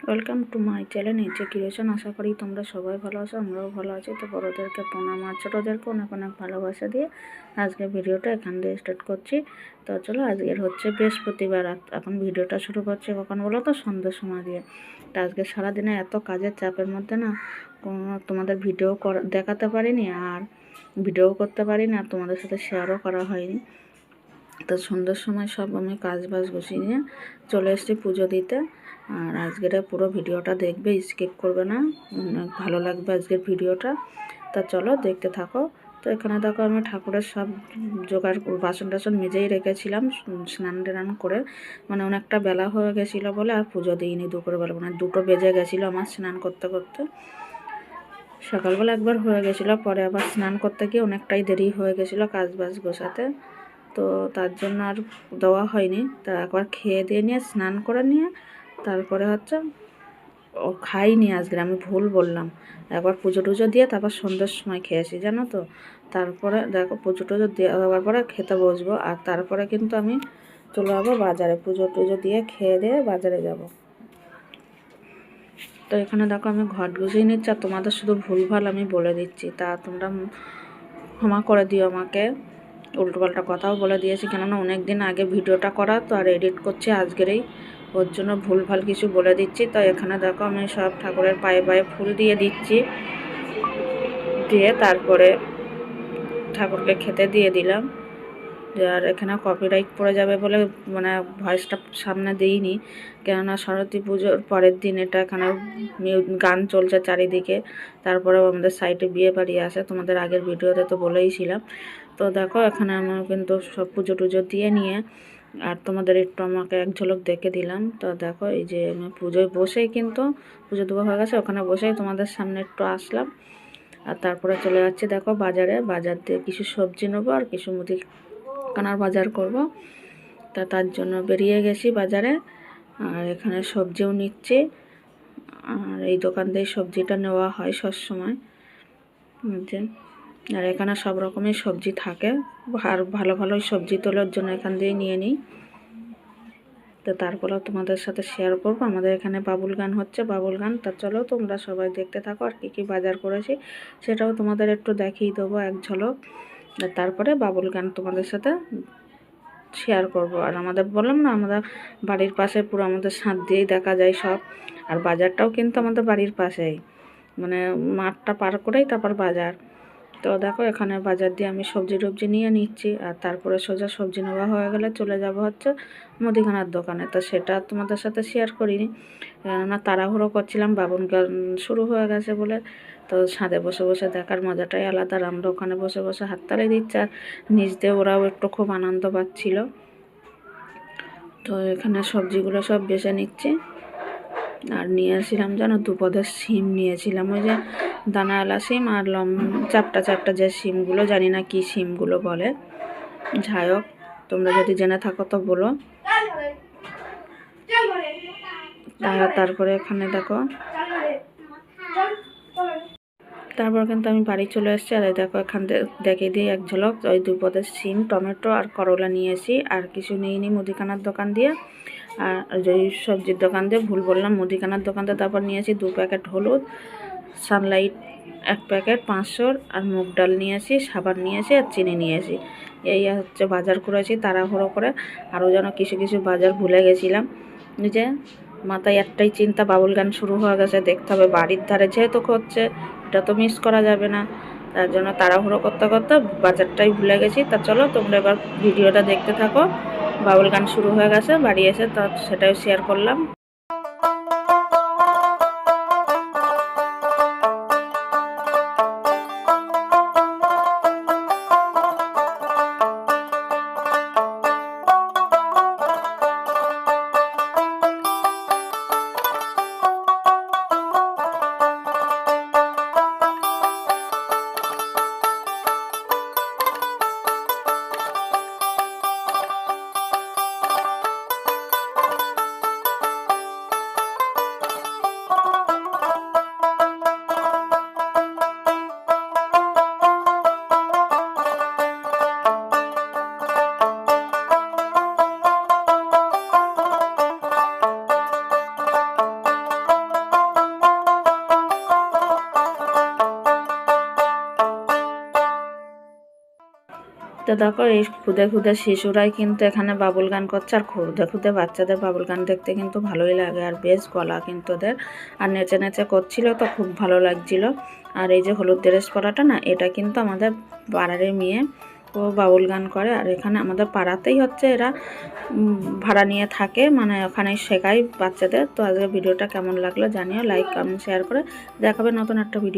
Welcome to my channel নিচে creation. আশা করি তোমরা সবাই ভালো আছো, আমরাও ভালো আছি। তো বড়োদেরকে প্রণাম আর ছোটোদেরকে অনেক অনেক ভালোবাসা দিয়ে আজকে ভিডিওটা এখান দিয়ে স্টার্ট করছি। তো চলো, আজকের হচ্ছে বৃহস্পতিবার। এখন ভিডিওটা শুরু করছি কখন বলো তো, সন্ধ্যের সময় দিয়ে। তো আজকে সারাদিনে এত কাজের চাপের মধ্যে না তোমাদের ভিডিও দেখাতে পারিনি, আর ভিডিও করতে পারিনি, আর তোমাদের সাথে শেয়ারও করা হয়নি। তো সন্ধ্যের সময় সব আমি কাজ বাজ গুছিয়ে নিয়ে চলে এসেছি পুজো দিতে। আর আজকের পুরো ভিডিওটা দেখবে, স্কিপ করবে না, অনেক ভালো লাগবে আজকের ভিডিওটা। তা চলো দেখতে থাকো। তো এখানে দেখো আমি ঠাকুরের সব জোগাড় বাসন টাসন মেজেই রেখেছিলাম স্নান টান করে। মানে অনেকটা বেলা হয়ে গেছিলো বলে আর পুজো দিইনি দুপুরবেলা, মানে 2টো বেজে গেছিলো আমার স্নান করতে করতে। সকালবেলা একবার হয়ে গেছিলো, পরে আবার স্নান করতে গিয়ে অনেকটাই দেরি হয়ে গেছিলো কাজ বাজ গোছাতে। তো তার জন্য আর দেওয়া হয়নি। তা একবার খেয়ে দিয়ে নিয়ে স্নান করে নিয়ে তারপরে হচ্ছে খাইনি আজকে, আমি ভুল বললাম। একবার পুজো টুজো দিয়ে তারপর সন্ধ্যের সময় খেয়েছি, জানো তো। তারপরে দেখো পুজো টুজো দেওয়ার পরে খেতে বসবো, আর তারপরে কিন্তু আমি চলে যাবো বাজারে। পুজো টুজো দিয়ে খেয়ে দিয়ে বাজারে যাব। তো এখানে দেখো আমি ঘট গুছিয়ে নিচ্ছি, আর তোমাদের শুধু ভুলভাল আমি বলে দিচ্ছি, তা তোমরা ক্ষমা করে দিও আমাকে। উল্টোপাল্টা কথাও বলে দিয়েছি, কেননা অনেক দিন আগে ভিডিওটা করা তো, আর এডিট করছি আজকেরই, ওর জন্য ভুলভাল কিছু বলে দিচ্ছি। তো এখানে দেখো আমি সব ঠাকুরের পায়ে পায়ে ফুল দিয়ে দিচ্ছি, দিয়ে তারপরে ঠাকুরকে খেতে দিয়ে দিলাম। আর এখানে কপিরাইট পড়ে যাবে বলে মানে ভয়েসটা সামনে দিইনি, কেননা সরস্বতী পুজোর পরের দিন এটা এখানে গান চলছে চারিদিকে। তারপরেও আমাদের সাইডে বিয়ে বাড়ি আছে, তোমাদের আগের ভিডিওতে তো বলেইছিলাম। তো দেখো এখানে আমি কিন্তু সব পুজো টুজো দিয়ে নিয়ে আর তোমাদের একটু আমাকে এক ঝলক দেখে দিলাম। তো দেখো এই যে আমি পুজোয় বসেই কিন্তু পুজো দেওয়া হয়ে গেছে, ওখানে বসেই তোমাদের সামনে একটু আসলাম। আর তারপরে চলে যাচ্ছি দেখো বাজারে, বাজার দিয়ে কিছু সবজি নেবো আর কিছু মুদিখানার বাজার করব। তা তার জন্য বেরিয়ে গেছি বাজারে, আর এখানে সবজিও নিচ্ছি। আর এই দোকান দিয়ে সবজিটা নেওয়া হয় সবসময়। আর এখানে সব রকমের সবজি থাকে, আর ভালো ভালো সবজি তোলার জন্য এখান দিয়ে নিয়ে নিই। তো তারপরেও তোমাদের সাথে শেয়ার করবো। আমাদের এখানে বাবুল গান হচ্ছে, বাবুল গান। তা চলো তোমরা সবাই দেখতে থাকো, আর কী কী বাজার করেছি সেটাও তোমাদের একটু দেখিয়ে দেবো এক ঝলক। আর তারপরে বাবুল গান তোমাদের সাথে শেয়ার করব। আর আমাদের বললাম না, আমাদের বাড়ির পাশে পুরো আমাদের ছাদ দিয়েই দেখা যায় সব। আর বাজারটাও কিন্তু আমাদের বাড়ির পাশেই, মানে মাঠটা পার করেই তারপর বাজার। তো দেখো এখানে বাজার দিয়ে আমি সবজি টবজি নিয়ে নিচ্ছি, আর তারপরে সোজা সবজি নেওয়া হয়ে গেলে চলে যাব হচ্ছে মুদিখানার দোকানে। তো সেটা তোমাদের সাথে শেয়ার করিনি, কেননা তাড়াহুড়ো করছিলাম, বাবুল গান শুরু হয়ে গেছে বলে। তো ছাদে বসে বসে দেখার মজাটাই আলাদা। আর আমরা ওখানে বসে বসে হাততালি দিচ্ছি, আর নিজ দিয়ে ওরাও একটু খুব আনন্দ পাচ্ছিল। তো এখানে সবজিগুলো সব বেছে নিচ্ছি। আর নিয়েছিলাম জানো 2 পদের সিম নিয়েছিলাম, ওই যে দানাওয়ালা সিম আর চাপটা চাপটা যে সিমগুলো, জানি না কি সিমগুলো বলে, যাই হোক তোমরা যদি জেনে থাকো তো বলো। তারপরে এখানে দেখো, তারপর কিন্তু আমি বাড়ি চলে এসেছি। আর দেখো এখান দেখে দিয়ে এক ঝলক ওই 2 পদের সিম, টমেটো আর করলা নিয়েছি, আর কিছু নিইনি মুদিখানার দোকান দিয়ে। আর ওই সবজির দোকান দিয়ে ভুল বললাম, মুদিখানার দোকান দিয়ে তারপর নিয়েছি 2 প্যাকেট হলুদ, সানলাইট 1 প্যাকেট 500, আর মুগ ডাল নিয়েছি, সাবান নিয়েছি, আর চিনি নিয়েছি। এই হচ্ছে বাজার করেছি তাড়াহুড়ো করে। আরও যেন কিছু কিছু বাজার ভুলে গেছিলাম। যে মাথায় একটাই চিন্তা, বাবুল গান শুরু হয়ে গেছে, দেখতে হবে। বাড়ির ধারে যেহেতু হচ্ছে, এটা তো মিস করা যাবে না। তার জন্য তাড়াহুড়ো করতে করতে বাজারটাই ভুলে গেছি। তা চলো তোমরা এবার ভিডিওটা দেখতে থাকো। বাবুল গান শুরু হয়ে গেছে, বাড়ি এসে তা সেটাই শেয়ার করলাম। তো দেখো এই খুদে খুদে শিশুরাই কিন্তু এখানে বাবুল গান করছে, আর খুদে খুদে বাচ্চাদের বাবুল গান দেখতে কিন্তু ভালোই লাগে, আর বেশ গলা কিন্তু ওদের, আর নেচে নেচে করছিল তো খুব ভালো লাগছিল। আর এই যে হলুদ ড্রেস পরাটা না, এটা কিন্তু আমাদের পাড়ারই মেয়ে, ও বাউল গান করে। আর এখানে আমাদের পাড়াতেই হচ্ছে এরা ভাড়া নিয়ে থাকে, মানে ওখানেই শেখায় বাচ্চাদের। তো আজকে ভিডিওটা কেমন লাগলো জানিও, লাইক কমেন্ট শেয়ার করে দেখাবে নতুন একটা ভিডিও।